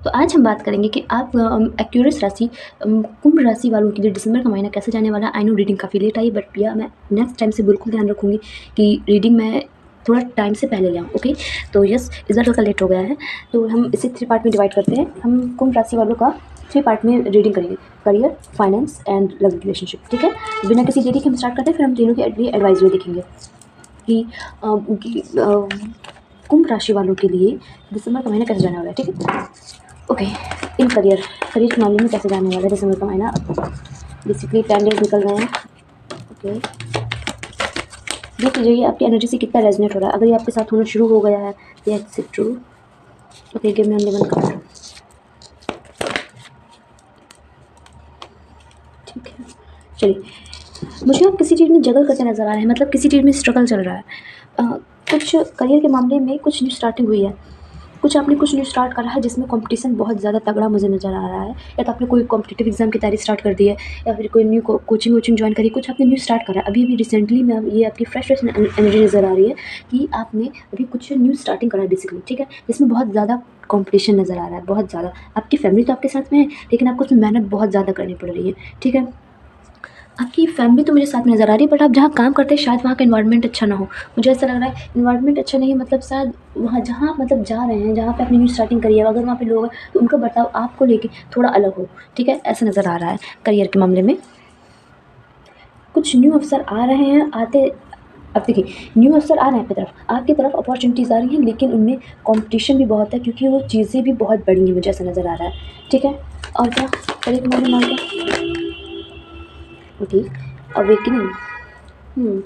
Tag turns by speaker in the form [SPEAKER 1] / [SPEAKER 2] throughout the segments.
[SPEAKER 1] तो आज हम बात करेंगे कि आप एक्यूरेस राशि कुंभ राशि वालों के लिए दिसंबर का महीना कैसे जाने वाला है। आई नो रीडिंग काफ़ी लेट आई, बट या मैं नेक्स्ट टाइम से बिल्कुल ध्यान रखूँगी कि रीडिंग मैं थोड़ा टाइम से पहले ले आऊँ। ओके, तो यस, इस बार थोड़ा लेट हो गया है, तो हम इसे 3 पार्ट में डिवाइड करते हैं। हम कुंभ राशि वालों का 3 पार्ट में रीडिंग करेंगे, career, finance and love relationship. ठीक है, बिना किसी देरी के हम स्टार्ट करते हैं, फिर हम तीनों के एडवाइजरी देखेंगे कि कुंभ राशि वालों के लिए दिसंबर का महीना कैसे जाने वाला है। ठीक है, ओके। इन करियर के मामले में कैसे जाने वाला है दिसंबर का महीना। बेसिकली 10 डेज निकल रहे हैं। ओके, देख लीजिए आपकी एनर्जी से कितना रेजोनेट हो रहा है। अगर ये आपके साथ होना शुरू हो गया है, yes it's true. Okay, give me only one card. ठीक है, चलिए, मुझे आप किसी चीज़ में जगल करते नज़र आ रहे हैं, मतलब किसी चीज़ में स्ट्रगल चल रहा है। कुछ करियर के मामले में कुछ न्यू स्टार्टिंग हुई है, आपने कुछ न्यू स्टार्ट करा है जिसमें कंपटीशन बहुत ज़्यादा तगड़ा मुझे नज़र आ रहा है। या तो आपने कोई कॉम्पिटिटिव एग्जाम की तैयारी स्टार्ट कर दी है, या फिर कोई न्यू कोचिंग ज्वाइन करी, कुछ आपने न्यू स्टार्ट करा है अभी रिसेंटली में। ये आपकी फ्रेश एनर्जी नज़र आ रही है कि आपने अभी कुछ न्यू स्टार्टिंग करा है बेसिकली। ठीक है, जिसमें बहुत ज़्यादा कॉम्पिटिशन नज़र आ रहा है, बहुत ज़्यादा। आपकी फैमिली तो आपके साथ में है, लेकिन आपको उसमें मेहनत बहुत ज़्यादा करनी पड़ रही है। ठीक है, आपकी फैमिली तो मुझे साथ में नज़र आ रही है, बट आप जहाँ काम करते हैं शायद वहाँ का एनवायरनमेंट अच्छा ना हो। मुझे ऐसा लग रहा है एनवायरनमेंट अच्छा नहीं है, मतलब शायद वहाँ जहाँ मतलब जा रहे हैं, जहाँ पे आपने न्यू स्टार्टिंग करी है, अगर वहाँ पे लोग हैं तो उनका बर्ताव आपको लेके थोड़ा अलग हो। ठीक है, ऐसा नज़र आ रहा है करियर के मामले में। कुछ न्यू अवसर आ रहे हैं, अब देखिए, न्यू अवसर आ रहे हैं आपकी तरफ अपॉर्चुनिटीज़ आ रही हैं, लेकिन उनमें कॉम्पिटिशन भी बहुत है, क्योंकि वो चीज़ें भी बहुत बड़ी हैं, मुझे ऐसा नज़र आ रहा है। ठीक है, और क्या करियर के मामले में और क्या। Okay, awakening.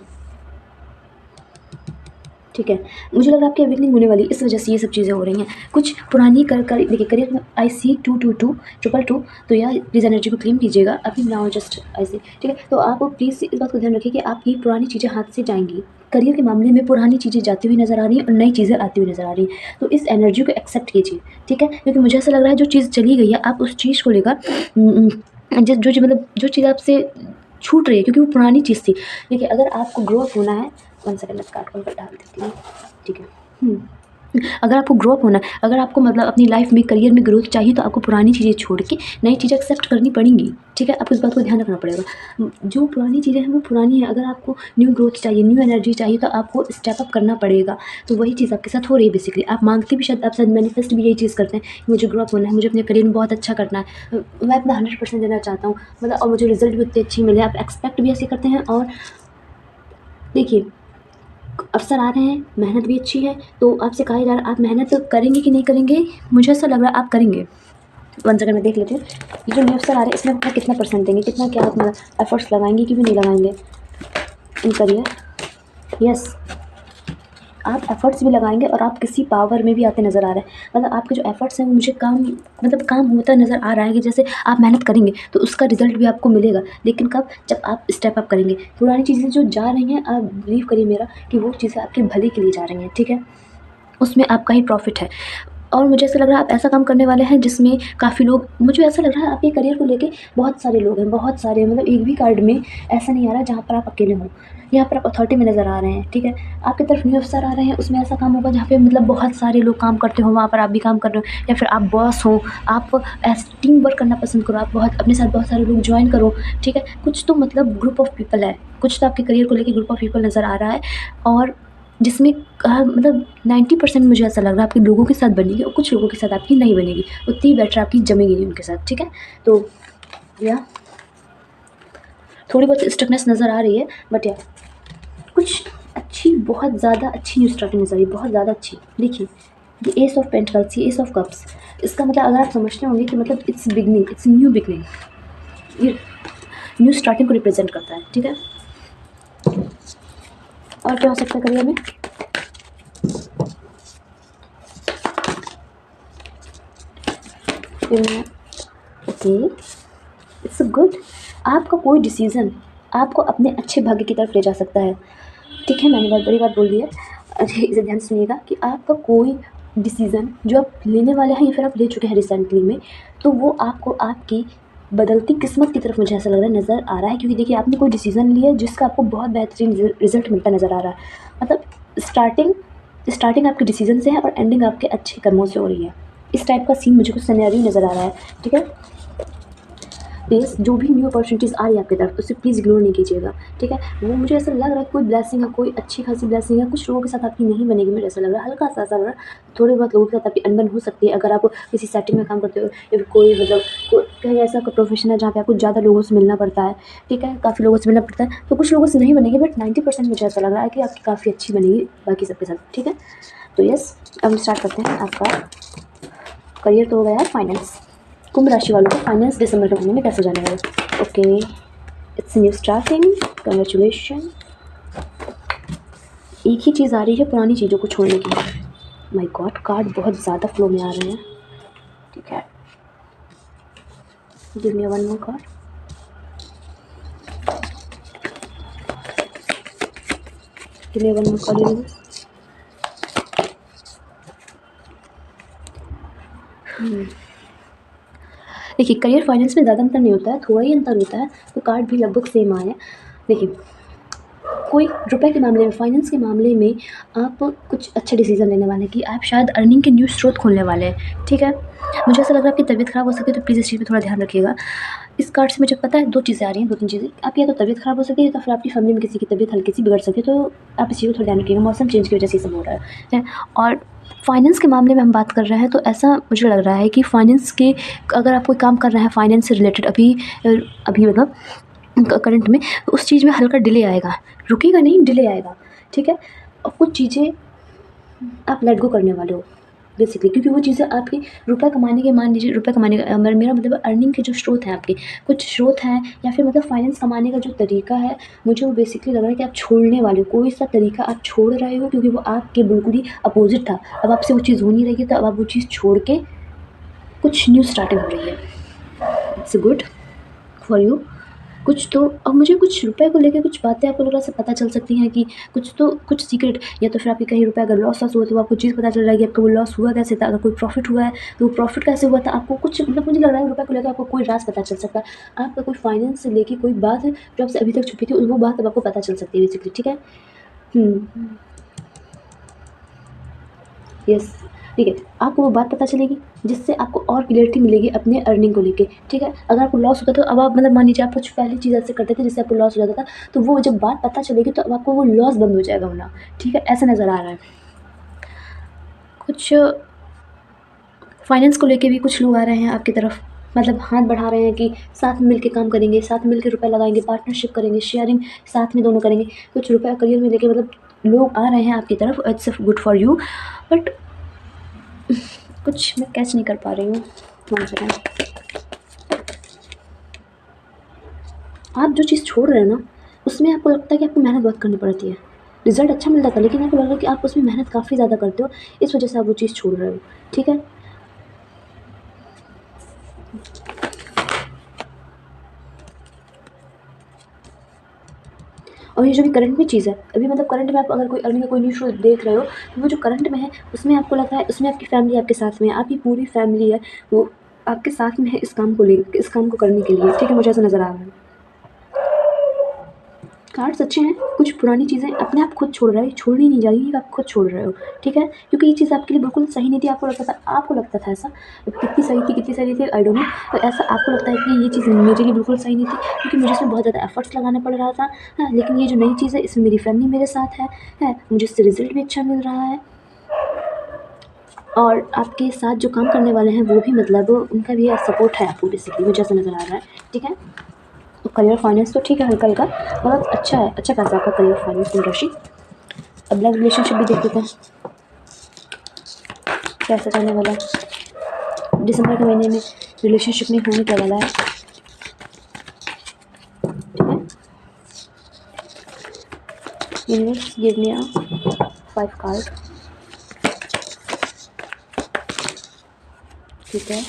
[SPEAKER 1] ठीक है, मुझे लग रहा है आपकी अवेकनिंग होने वाली, इस वजह से ये सब चीज़ें हो रही हैं। कुछ पुरानी देखिए, करियर में आई सी 222 तो यार प्लीज़ एनर्जी को क्लीन कीजिएगा अभी नाउ, जस्ट आई सी। ठीक है, तो आप प्लीज़ इस बात को ध्यान रखिए कि आपकी पुरानी चीज़ें हाथ से जाएंगी। करियर के मामले में पुरानी चीज़ें जाती हुई नज़र आ रही हैं और नई चीज़ें आती हुई नज़र आ रही हैं, तो इस एनर्जी को एक्सेप्ट कीजिए। ठीक है, क्योंकि मुझे ऐसा लग रहा है जो चीज़ चली गई है, आप उस चीज़ को लेकर जो चीज़ आपसे छूट रही है, क्योंकि वो पुरानी चीज़ थी। देखिए, अगर आपको ग्रो अप होना है, 1 सेकंड मैं कार्ड पर डाल देती हूँ। ठीक है, अगर आपको ग्रो अप होना है, अगर आपको मतलब अपनी लाइफ में करियर में ग्रोथ चाहिए, तो आपको पुरानी चीज़ें छोड़ के नई चीज़ें एक्सेप्ट करनी पड़ेंगी। ठीक है, आपको इस बात को ध्यान रखना पड़ेगा। जो पुरानी चीज़ें हैं वो पुरानी है, अगर आपको न्यू ग्रोथ चाहिए, न्यू एनर्जी चाहिए, तो आपको स्टेप अप करना पड़ेगा। तो वही चीज़ आपके साथ हो रही है बेसिकली। आप मांगते भी शायद, आप शायद मैनिफेस्ट भी यही चीज़ करते हैं कि मुझे ग्रो अप होना है, मुझे अपने करियर में बहुत अच्छा करना है, मैं अपना 100% देना चाहता हूँ, मतलब, और मुझे रिजल्ट भी उतने अच्छे मिले। आप एक्सपेक्ट भी ऐसे करते हैं, और देखिए अवसर आ रहे हैं, मेहनत भी अच्छी है, तो आपसे कहा जा रहा है आप मेहनत करेंगे कि नहीं करेंगे। मुझे ऐसा लग रहा है आप करेंगे। 1 सेकंड में देख लेते हैं, ये जो न्यू अवसर आ रहे हैं इसमें आप कितना परसेंट देंगे, कितना क्या आप मतलब एफर्ट्स लगाएंगे कि भी नहीं लगाएंगे इन करियर। यस, आप एफर्ट्स भी लगाएंगे और आप किसी पावर में भी आते नज़र आ रहे हैं। मतलब आपके जो एफर्ट्स हैं वो मुझे काम होता नज़र आ रहा है कि जैसे आप मेहनत करेंगे तो उसका रिजल्ट भी आपको मिलेगा, लेकिन कब, जब आप स्टेप अप करेंगे। पुरानी चीज़ें जो जा रही हैं, आप बिलीव करिए मेरा कि वो चीज़ें आपके भले के लिए जा रही हैं। ठीक है, उसमें आपका ही प्रॉफिट है। और मुझे ऐसा लग रहा है आप ऐसा काम करने वाले हैं जिसमें काफ़ी लोग, मुझे ऐसा लग रहा है आपके करियर को लेके बहुत सारे लोग हैं, बहुत सारे, मतलब एक भी कार्ड में ऐसा नहीं आ रहा जहाँ पर आप अकेले हों। यहाँ पर आप अथॉरिटी में नज़र आ रहे हैं। ठीक है, आपकी तरफ न्यू अफसर आ रहे हैं, उसमें ऐसा काम होगा जहाँ पे मतलब बहुत सारे लोग काम करते हो, वहाँ पर आप भी काम कर रहे हो, या फिर आप बॉस हो, आप टीम वर्क करना पसंद करो, आप बहुत अपने साथ बहुत सारे लोग ज्वाइन करो। ठीक है, कुछ तो मतलब ग्रुप ऑफ पीपल है, कुछ तो आपके करियर को लेके ग्रुप ऑफ पीपल नज़र आ रहा है, और जिसमें मतलब 90% मुझे ऐसा लग रहा है आपके लोगों के साथ बनेगी, और कुछ लोगों के साथ आपकी नहीं बनेगी, उतनी बेटर आपकी जमेगी नहीं उनके साथ। ठीक है, तो या थोड़ी बहुत स्ट्रिक्टनेस नज़र आ रही है, बट या कुछ अच्छी, बहुत ज़्यादा अच्छी न्यू स्टार्टिंग नज़र आ रही है, बहुत ज़्यादा अच्छी। देखिए, ये एस ऑफ पेंटिकल्स, ये एस ऑफ कप्स, इसका मतलब अगर आप समझते होंगे कि मतलब it's beginning, it's new beginning, ये न्यू स्टार्टिंग को रिप्रेजेंट करता है। ठीक है, और क्या हो सकता है करियर में। Okay, it's good. आपका कोई डिसीज़न आपको अपने अच्छे भाग्य की तरफ ले जा सकता है। ठीक है, मैंने बहुत बड़ी बात बोल दी है, इसे ध्यान से सुनिएगा कि आपका कोई डिसीज़न जो आप लेने वाले हैं या फिर आप ले चुके हैं रिसेंटली में, तो वो आपको आपकी बदलती किस्मत की तरफ, मुझे ऐसा लग रहा है, नज़र आ रहा है। क्योंकि देखिए, आपने कोई डिसीज़न लिया जिसका आपको बहुत बेहतरीन रिजल्ट मिलता नज़र आ रहा है। मतलब स्टार्टिंग आपके डिसीज़न से है और एंडिंग आपके अच्छे कर्मों से हो रही है। इस टाइप का सीन मुझे कुछ सिनेरियो नज़र आ रहा है, ठीक है। प्लीज़ जो भी न्यू अपॉर्चुनिटीज़ आ रही है आपकी तरफ, तो उसे प्लीज़ इग्नोर नहीं कीजिएगा, ठीक है। वो मुझे ऐसा लग रहा है कोई ब्लेसिंग है, कोई अच्छी खासी ब्लेसिंग है, कुछ लोगों के साथ आपकी नहीं बनेगी, मुझे ऐसा लग रहा है, हल्का सा ऐसा लग रहा है। थोड़े बहुत लोगों के साथ आपकी अनबन हो सकती है, अगर आप किसी सेटिंग में काम करते हो, या फिर कोई मतलब कहीं ऐसा कोई प्रोफेशन है जहाँ पे आपको ज़्यादा लोगों से मिलना पड़ता है, ठीक है, काफ़ी लोगों से मिलना पड़ता है, तो कुछ लोगों से नहीं बनेगी, बट 90% मुझे ऐसा लग रहा है कि आपकी काफ़ी अच्छी बनेगी बाकी सबके साथ, ठीक है। तो यस, अब हम स्टार्ट करते हैं। आपका करियर तो हो गया, फाइनेंस। कुंभ राशि वालों को फाइनेंस दिसंबर के महीने में कैसे जाने वाला? Okay, it's new starting, congratulation. एक ही चीज़ आ रही है पुरानी चीज़ों को छोड़ने की। माय गॉड, कार्ड बहुत ज़्यादा फ्लो में आ रहे हैं, ठीक है। Give me one more card. Give me one more card universe. देखिए, करियर फाइनेंस में ज़्यादा अंतर नहीं होता है, थोड़ा ही अंतर होता है, तो कार्ड भी लगभग सेम आए हैं। देखिए, कोई रुपए के मामले में, फाइनेंस के मामले में आप कुछ अच्छा डिसीजन लेने वाले हैं कि आप शायद अर्निंग के न्यू स्रोत खोलने वाले हैं, ठीक है। मुझे ऐसा लग रहा है आपकी तबीयत ख़राब हो सकती है, तो प्लीज़ इस चीज़ पे थोड़ा ध्यान रखिएगा। इस कार्ड से मुझे पता है 2 चीज़ें आ रही हैं, 2-3 चीज़ें। आपकी या तो तबीयत ख़राब हो सकती है, या तो फिर आपकी फैमिली में किसी की तबीयत हल्की सी बिगड़ सकती है, तो आप इस चीज़ को थोड़ा ध्यान रखिएगा। मौसम चेंज की वजह से ये सब हो रहा है। और फाइनेंस के मामले में हम बात कर रहे हैं, तो ऐसा मुझे लग रहा है कि फाइनेंस के, अगर आप कोई काम कर रहे हैं फाइनेंस से रिलेटेड, अभी मतलब करंट में, तो उस चीज़ में हल्का डिले आएगा, रुकेगा नहीं, डिले आएगा, ठीक है। और कुछ चीज़ें आप लेट गो करने वाले हो बेसिकली, क्योंकि वो चीज़ें आपके रुपए कमाने के, मान लीजिए रुपए कमाने का मेरा मतलब अर्निंग के जो स्रोत हैं आपके, कुछ स्रोत हैं, या फिर मतलब फाइनेंस कमाने का जो तरीका है, मुझे वो बेसिकली लग रहा है कि आप छोड़ने वाले हो। कोई सा तरीका आप छोड़ रहे हो, क्योंकि वो आपके बिल्कुल ही अपोजिट था। अब आपसे वो चीज़ हो नहीं रही है, तो अब आप वो चीज़ छोड़ के कुछ न्यू स्टार्टिंग हो रही है। It's good for you. कुछ तो अब मुझे कुछ रुपए को लेके कुछ बातें आपको लोगों से पता चल सकती हैं कि कुछ सीक्रेट, या तो फिर आपके कहीं रुपए अगर लॉस हुआ, तो आपको चीज़ पता चल रहा है कि आपका वो लॉस हुआ कैसे था। अगर कोई प्रॉफिट हुआ है, तो वो प्रॉफिट कैसे हुआ था, आपको कुछ मतलब मुझे लग रहा है रुपए को लेकर आपको कोई राज पता चल सकता है। आपका कोई फाइनेंस से लेके कोई बात है जो आपसे अभी तक छुपी थी, वो बात अब आपको पता चल सकती है बेसिकली, ठीक है। यस, ठीक है, आपको वो बात पता चलेगी जिससे आपको और क्लियरिटी मिलेगी अपने अर्निंग को लेके, ठीक है। अगर आपको लॉस होता, तो अब आप मतलब मान लीजिए आप कुछ पहली चीज़ ऐसे करते थे जिससे आपको लॉस हो जाता था, तो वो जब बात पता चलेगी, तो अब आपको वो लॉस बंद हो जाएगा होना, ठीक है, ऐसा नज़र आ रहा है। कुछ फाइनेंस को लेके भी कुछ लोग आ रहे हैं आपकी तरफ, मतलब हाथ बढ़ा रहे हैं कि साथ में मिलके काम करेंगे, साथ में मिलके रुपए लगाएंगे, पार्टनरशिप करेंगे, शेयरिंग साथ में दोनों करेंगे। कुछ रुपये करियर में लेके मतलब लोग आ रहे हैं आपकी तरफ, it's good for you. But कुछ मैं कैच नहीं कर पा रही हूँ, वन सेकेंड। आप जो चीज़ छोड़ रहे हैं ना, उसमें आपको लगता है कि आपको मेहनत बहुत करनी पड़ती है, रिजल्ट अच्छा मिलता था, लेकिन आपको लग रहा है कि आप उसमें मेहनत काफ़ी ज़्यादा करते हो, इस वजह से आप वो चीज़ छोड़ रहे हो, ठीक है। और ये जो भी करंट में चीज़ है, अभी मतलब करंट में आप अगर कोई अर्निंग का कोई न्यू शो देख रहे हो, तो वो जो करंट में है, उसमें आपको लग रहा है, उसमें आपकी फैमिली आपके साथ में है, आपकी पूरी फैमिली है वो आपके साथ में है इस काम को ले, इस काम को करने के लिए, ठीक है। मुझे ऐसा नज़र आ रहा है। कार्ड्स अच्छे हैं, कुछ पुरानी चीज़ें अपने आप खुद छोड़ रहे हो, छोड़नी नहीं जा रही है, आप खुद छोड़ रहे हो, ठीक है। क्योंकि ये चीज़ आपके लिए बिल्कुल सही नहीं थी, आपको लगता था ऐसा, कितनी सही थी, कितनी सही थी, आई डोंट नो, तो ऐसा आपको लगता है कि ये चीज़ मेरे लिए बिल्कुल सही नहीं थी, क्योंकि मुझे इसमें बहुत ज़्यादा एफर्ट्स लगाना पड़ रहा था, हाँ। लेकिन ये जो नई चीज़ है, इसमें मेरी फैमिली मेरे साथ है, मुझे इससे रिजल्ट भी अच्छा मिल रहा है, और आपके साथ जो काम करने वाले हैं वो भी मतलब उनका भी सपोर्ट है आपको बेसिकली, मुझे ऐसा नज़र आ रहा है, ठीक है। तो करियर फाइनेंस तो ठीक है, हल्का हल्का बहुत अच्छा है, अच्छा खासा आपका करियर फाइनेंस की राशि। अब लव रिलेशनशिप भी देख लेते हैं कैसा जाने वाला है। दिसंबर के महीने में रिलेशनशिप में होने क्या वाला है, ठीक है। Universe give me a 5 card, ठीक है।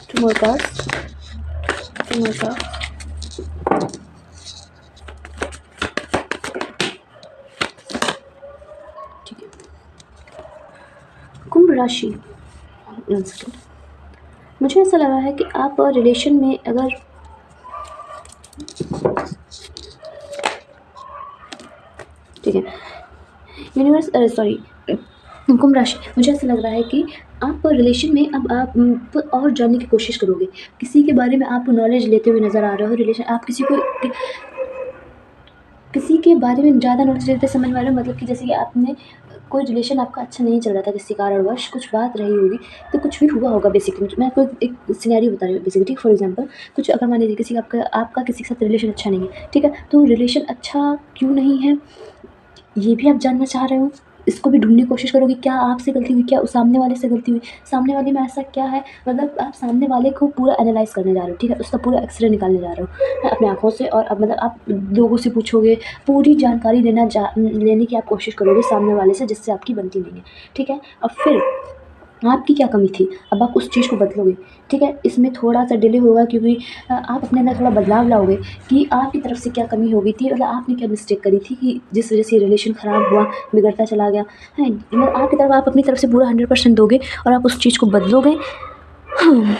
[SPEAKER 1] Two more cards, two more card, ठीक है। कुंभ राशि, वन सेकेंड। मुझे ऐसा लगा है कि आप रिलेशन में अगर यूनिवर्स सॉरी कुंभ राशि, मुझे ऐसा लग रहा है कि आप रिलेशन में अब आप और जानने की कोशिश करोगे। किसी के बारे में आप नॉलेज लेते हुए नज़र आ रहे हो। रिलेशन आप किसी के बारे में ज़्यादा नॉलेज लेते समझ में आ रहे हो, मतलब कि जैसे कि आपने कोई रिलेशन आपका अच्छा नहीं चल रहा था, किसी कारणवश कुछ बात रही होगी, तो कुछ भी हुआ होगा बेसिकली। मैं आपको एक सिनेरियो बता रही हूँ बेसिकली, फॉर एग्जांपल कुछ अगर मान लीजिए किसी आपका किसी के साथ रिलेशन अच्छा नहीं है, ठीक है, तो रिलेशन अच्छा क्यों नहीं है ये भी आप जानना चाह रहे हो। इसको भी ढूँढने की कोशिश करोगे, क्या आपसे गलती हुई, क्या उस सामने वाले से गलती हुई, सामने वाले में ऐसा क्या है, मतलब आप सामने वाले को पूरा एनालाइज़ करने जा रहे हो, ठीक है, उसका पूरा एक्स-रे निकालने जा रहे हो अपनी आँखों से। और अब मतलब आप लोगों से पूछोगे, पूरी जानकारी लेने की आप कोशिश करोगे सामने वाले से जिससे आपकी बनती नहीं है, ठीक है। अब फिर आपकी क्या कमी थी, अब आप उस चीज़ को बदलोगे, ठीक है। इसमें थोड़ा-सा डिले होगा क्योंकि आप अपने अंदर थोड़ा बदलाव लाओगे कि आपकी तरफ से क्या कमी हो गई थी, मतलब आपने क्या मिस्टेक करी थी कि जिस वज़ह से रिलेशन ख़राब हुआ, बिगड़ता चला गया, हैं? मतलब आपकी तरफ आप अपनी तरफ से पूरा 100% दोगे और आप उस चीज़ को बदलोगे। हाँ,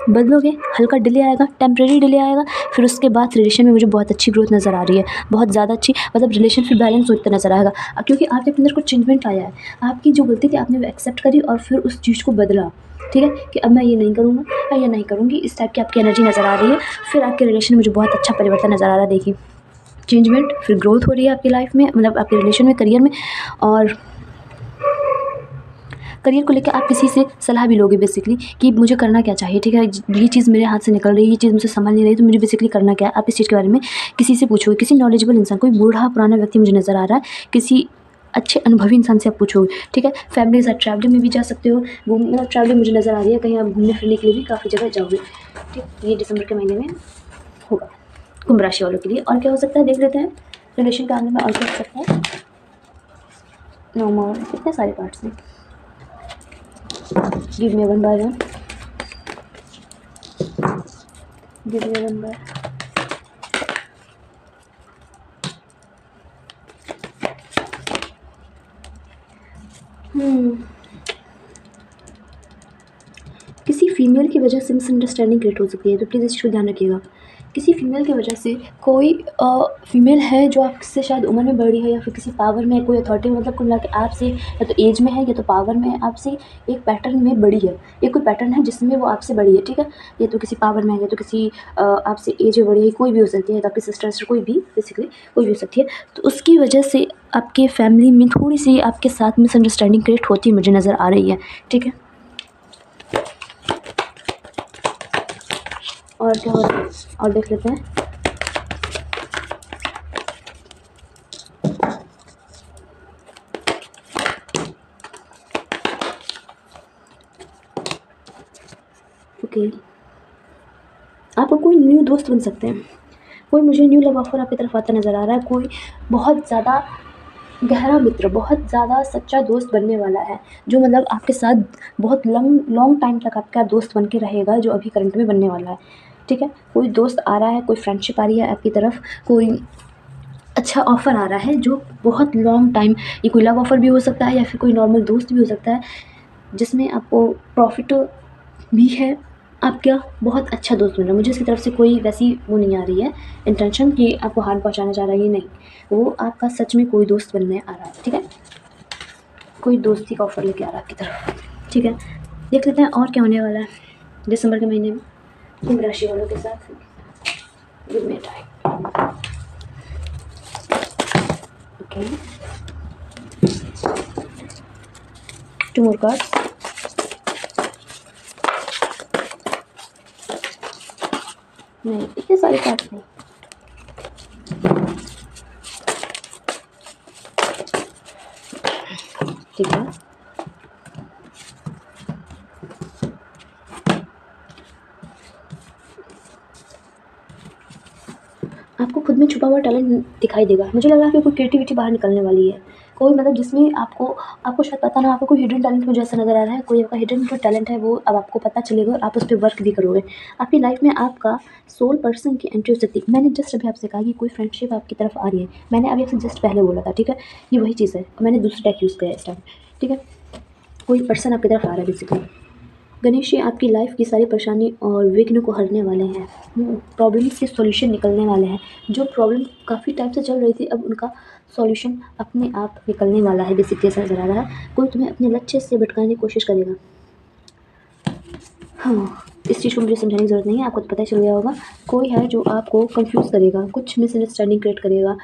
[SPEAKER 1] बदलोगे, हल्का डिले आएगा, टेम्परेरी डिले आएगा, फिर उसके बाद रिलेशन में मुझे बहुत अच्छी ग्रोथ नज़र आ रही है, बहुत ज़्यादा अच्छी, मतलब रिलेशन फिर बैलेंस होता नज़र आएगा। क्योंकि आपके अंदर कुछ चेंजमेंट आया है, आपकी जो गलती थी आपने वो एक्सेप्ट करी और फिर उस चीज़ को बदला, ठीक है, कि अब मैं ये नहीं करूँगा, मैं ये नहीं करूँगी, इस टाइप की आपकी एनर्जी नज़र आ रही है। फिर आपके रिलेशन में मुझे बहुत अच्छा परिवर्तन नज़र आ रहा है, देखिए चेंजमेंट, फिर ग्रोथ हो रही है आपकी लाइफ में, मतलब आपके रिलेशन में, करियर में। और करियर को लेकर आप किसी से सलाह भी लोगे बेसिकली कि मुझे करना क्या चाहिए, ठीक है, ये चीज़ मेरे हाथ से निकल रही है, ये चीज़ मुझसे संभल नहीं रही, तो मुझे बेसिकली करना क्या है, आप इस चीज़ के बारे में किसी से पूछोगे, किसी नॉलेजेबल इंसान, कोई बूढ़ा पुराना व्यक्ति मुझे नज़र आ रहा है, किसी अच्छे अनुभवी इंसान से आप पूछोगे, ठीक है। फैमिली के साथ ट्रैवलिंग में भी जा सकते हो, मतलब ट्रैवलिंग मुझे नज़र आ रही है, कहीं आप घूमने फिरने के लिए भी काफ़ी जगह जाओगे, ठीक, ये दिसंबर के महीने में होगा कुंभ राशि वालों के लिए। और क्या हो सकता है देख लेते हैं रिलेशन के आने में, और क्या हो सकता है। नो मोर, कितने सारे पार्ट्स हैं, give me one by one, give me one by. किसी फीमेल की वजह से मिसअंडरस्टैंडिंग क्रिएट हो सकती है, तो प्लीज़ इस चीज़ को ध्यान रखिएगा। किसी फीमेल की वजह से कोई फीमेल है जो आपसे शायद उम्र में बड़ी है या फिर किसी पावर में है, कोई अथॉरिटी में, मतलब कुल मिला के आपसे या तो एज में है या तो पावर में है, आपसे एक पैटर्न में बड़ी है, ये कोई पैटर्न है जिसमें वो आपसे बड़ी है, ठीक है। ये तो किसी पावर में है, या तो किसी आपसे एज में बड़ी है, कोई भी हो सकती है, तो आपकी सिस्टर कोई भी, बेसिकली कोई भी हो सकती है। तो उसकी वजह से आपके फैमिली में थोड़ी सी आपके साथ मिसअंडरस्टैंडिंग क्रिएट होती मुझे नज़र आ रही है, ठीक है। और क्या हो रहा है और देख लेते हैं। ओके, आपको कोई न्यू दोस्त बन सकते हैं, कोई मुझे न्यू लव ऑफर आपकी तरफ आता नज़र आ रहा है, कोई बहुत ज़्यादा गहरा मित्र, बहुत ज़्यादा सच्चा दोस्त बनने वाला है, जो मतलब आपके साथ बहुत लॉन्ग टाइम तक आपका दोस्त बन के रहेगा, जो अभी करंट में बनने वाला है, ठीक है। कोई दोस्त आ रहा है, कोई फ्रेंडशिप आ रही है आपकी तरफ, कोई अच्छा ऑफ़र आ रहा है जो बहुत लॉन्ग टाइम, ये कोई लव ऑफ़र भी हो सकता है या फिर कोई नॉर्मल दोस्त भी हो सकता है, जिसमें आपको प्रॉफ़िट भी है, आपका बहुत अच्छा दोस्त बन रहा है। मुझे इसकी तरफ से कोई वैसी वो नहीं आ रही है इंटेंशन कि आपको हार्म पहुँचाना चाह रहा है, ये नहीं। वो आपका सच में कोई दोस्त बनने आ रहा है, ठीक है। कोई दोस्ती का ऑफ़र लेके आ रहा है आपकी तरफ, ठीक है। देख लेते हैं और क्या होने वाला है दिसंबर के महीने में कुंभ राशि वालों के साथ। Give me time. Okay, 2 more cards. नहीं, इतने सारे कार्ड्स नहीं। ठीक है, आपको खुद में छुपा हुआ टैलेंट दिखाई देगा। मुझे लग रहा है कि कोई क्रिएटिविटी बाहर निकलने वाली है, कोई मतलब जिसमें आपको शायद पता ना, आपको कोई हिडन टैलेंट मुझे ऐसा नज़र आ रहा है, कोई आपका हिडन जो टैलेंट है वो अब आपको पता चलेगा और आप उस पे वर्क भी करोगे। आपकी लाइफ में आपका सोल पर्सन की एंट्री हो सकती है। मैंने जस्ट अभी आपसे कहा कि कोई फ्रेंडशिप आपकी तरफ आ रही है, मैंने अभी आपसे जस्ट पहले बोला था, ठीक है। ये वही चीज़ है, मैंने दूसरा टैग यूज़ किया इस टाइम, ठीक है। कोई पर्सन आपकी तरफ आ रहा है बेसिकली। गणेश जी आपकी लाइफ की सारी परेशानी और विघ्न को हरने वाले हैं। प्रॉब्लम्स के सॉल्यूशन निकलने वाले हैं। जो प्रॉब्लम काफ़ी टाइम से चल रही थी, अब उनका सॉल्यूशन अपने आप निकलने वाला है, बेसिकली ऐसा नज़र आ रहा है। कोई तुम्हें अपने लक्ष्य से भटकाने की कोशिश करेगा। हाँ, इस चीज़ को मुझे समझाने की ज़रूरत नहीं है, आपको तो पता ही चल गया होगा। कोई है जो आपको कंफ्यूज करेगा, कुछ मिसअंडरस्टैंडिंग क्रिएट करेगा,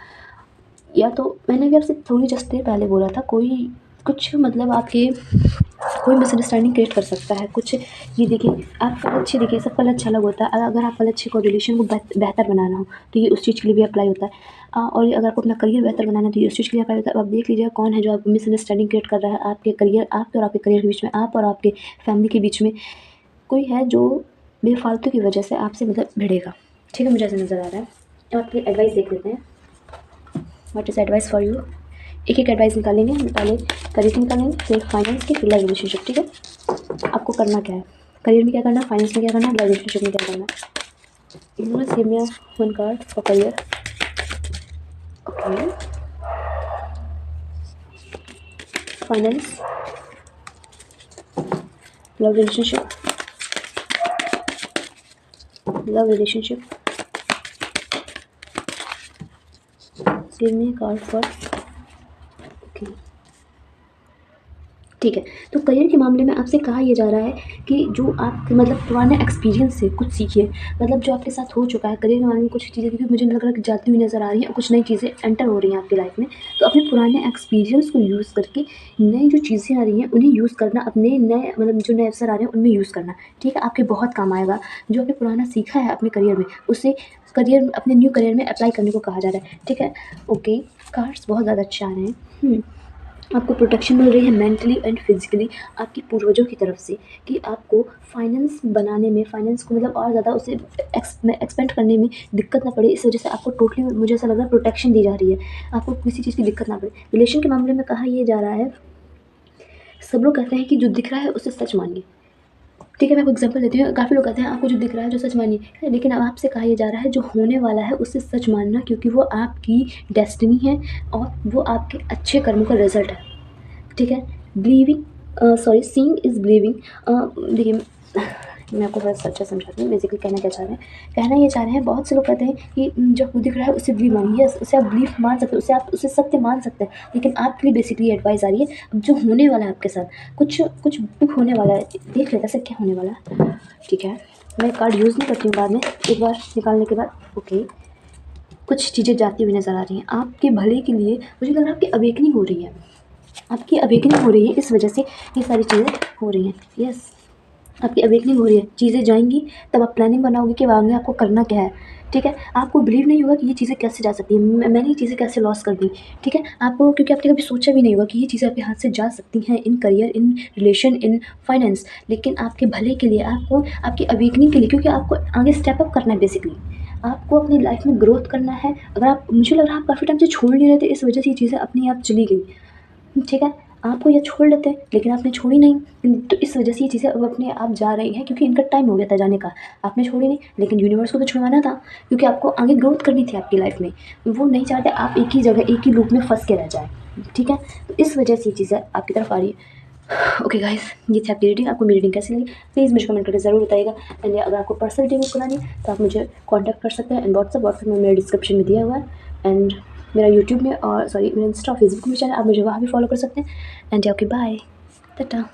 [SPEAKER 1] या तो मैंने भी आपसे थोड़ी जस्ट देर पहले बोला था, कोई कुछ मतलब आपके कोई मिसअंडरस्टैंडिंग क्रिएट कर सकता है कुछ। ये देखिए, आपका लक्ष्य देखिए, सबका लक्ष्य अलग होता है। अगर आपका लक्ष्य को रिलेशन को बेहतर बनाना हो तो ये उस चीज़ के लिए भी अप्लाई होता है। और ये अगर आपको अपना करियर बेहतर बनाना है तो ये उस चीज़ के लिए अप्लाई होता है। अब आप देख लीजिए कौन है जो आप मिसअंडरस्टैंडिंग क्रिएट कर रहा है आपके करियर, आपके और आपके करियर के बीच में, आप और आपके फैमिली के बीच में। कोई है जो बेफालतू की वजह से आपसे मतलब भिड़ेगा, ठीक है, मुझे ऐसा नज़र आ रहा है। अब आपकी एडवाइस देख लेते हैं, what is advice for you. एक एक एडवाइस निकालेंगे, पहले करियर की निकालेंगे, फिर फाइनेंस की, फिर लाइफ रिलेशनशिप, ठीक है। आपको करना क्या है, करियर में क्या करना है, फाइनेंस में क्या करना है, लाइफ रिलेशनशिप में क्या करना है। Universe give me one card for career. Okay, finance, love relationship, love relationship, give me card for, okay, ठीक है। तो करियर के मामले में आपसे कहा यह जा रहा है कि जो आप मतलब पुराने एक्सपीरियंस से कुछ सीखिए, मतलब जो आपके साथ हो चुका है करियर के मामले में कुछ चीज़ें, क्योंकि मुझे लग रहा है कि जाती हुई नज़र आ रही हैं और कुछ नई चीज़ें एंटर हो रही हैं आपकी लाइफ में। तो अपने पुराने एक्सपीरियंस को यूज़ करके नई जो चीज़ें आ रही हैं उन्हें यूज़ करना, अपने नए मतलब जो नए अवसर आ रहे हैं उनमें यूज़ करना, ठीक है। आपके बहुत काम आएगा। जो आपने पुराना सीखा है अपने करियर में उसे करियर अपने न्यू करियर में अप्लाई करने को कहा जा रहा है, ठीक है। ओके, कार्ड्स बहुत ज़्यादा अच्छे आ रहे हैं। आपको प्रोटेक्शन मिल रही है मेंटली एंड फिजिकली आपके पूर्वजों की तरफ से, कि आपको फाइनेंस बनाने में, फाइनेंस को मतलब और ज़्यादा उसे एक्सपेंड करने में दिक्कत ना पड़े। इस वजह से आपको टोटली मुझे ऐसा लग रहा है प्रोटेक्शन दी जा रही है, आपको किसी चीज़ की दिक्कत ना पड़े। रिलेशन के मामले में कहा यह जा रहा है, सब लोग कहते हैं कि जो दिख रहा है उसे सच मानिए, ठीक है। मैं आपको एग्जांपल देती हूँ, काफ़ी लोग कहते हैं आपको जो दिख रहा है जो सच मानिए, लेकिन अब आपसे कहा यह जा रहा है जो होने वाला है उसे सच मानना, क्योंकि वो आपकी डेस्टिनी है और वो आपके अच्छे कर्मों का रिजल्ट है, ठीक है। Believing sorry seeing is believing. देखिए, मैं आपको थोड़ा सा अच्छा समझाती हूँ, बेसिकली कहना क्या चाह रहे हैं। कहना ये चाह रहे हैं, बहुत से लोग कहते हैं कि जो आपको दिख रहा है उसे बिलीव मानिए, यस उसे आप बिलीव मान सकते हो, उसे आप उसे सत्य मान सकते हैं, लेकिन आपके लिए बेसिकली एडवाइस आ रही है। अब जो होने वाला है आपके साथ, कुछ कुछ दुख होने वाला है, देख लेते हैं क्या होने वाला है, ठीक है। मैं कार्ड यूज़ नहीं करती हूँ बाद में, एक बार निकालने के बाद। ओके, कुछ चीज़ें जाती हुई नज़र आ रही हैं आपके भले के लिए। मुझे लग रहा है आपकी अवेकनिंग हो रही है, आपकी अवेकनिंग हो रही है, इस वजह से ये सारी चीज़ें हो रही हैं। यस, आपकी अवेकनिंग हो रही है, चीज़ें जाएंगी तब आप प्लानिंग बनाओगे कि आगे आपको करना क्या है, ठीक है। आपको बिलीव नहीं होगा कि ये चीज़ें कैसे जा सकती हैं, मैंने ये चीज़ें कैसे लॉस कर दी, ठीक है। आपको, क्योंकि आपने कभी सोचा भी नहीं होगा कि ये चीज़ें आपके हाथ से जा सकती हैं in career, in relation, in finance, लेकिन आपके भले के लिए, आपको आपकी अवेकनिंग के लिए, क्योंकि आपको आगे स्टेप अप करना है बेसिकली, आपको अपनी लाइफ में ग्रोथ करना है। अगर आप, मुझे लग रहा है आप काफ़ी टाइम से छोड़ नहीं रहे थे, इस वजह से ये चीज़ें अपने आप चली गई, ठीक है। आपको ये छोड़ लेते हैं लेकिन आपने छोड़ी नहीं, तो इस वजह से ये चीज़ें अब अपने आप जा रही हैं, क्योंकि इनका टाइम हो गया था जाने का। आपने छोड़ी नहीं, लेकिन यूनिवर्स को तो छुड़वाना था, क्योंकि आपको आगे ग्रोथ करनी थी आपकी लाइफ में। वो नहीं चाहते आप एक ही जगह, एक ही लूप में फंस के रह जाए, ठीक है। तो इस वजह से ये चीज़ें आपकी तरफ आ रही है। ओके गाइस, ये थी आपकी रीडिंग। आपको मेरी रीडिंग कैसी लगी प्लीज़ मुझे कमेंट करके ज़रूर बताइएगा। एंड अगर आपको पर्सनल रीडिंग करानी है तो आप मुझे कॉन्टैक्ट कर सकते हैं। एंड व्हाट्सअप में मेरे डिस्क्रिप्शन में दिया हुआ है। एंड मेरा यूट्यूब में और सॉरी मेरा इंस्टा फेसबुक में चैनल, आप मुझे वहाँ भी फॉलो कर सकते हैं। And okay bye, Tata.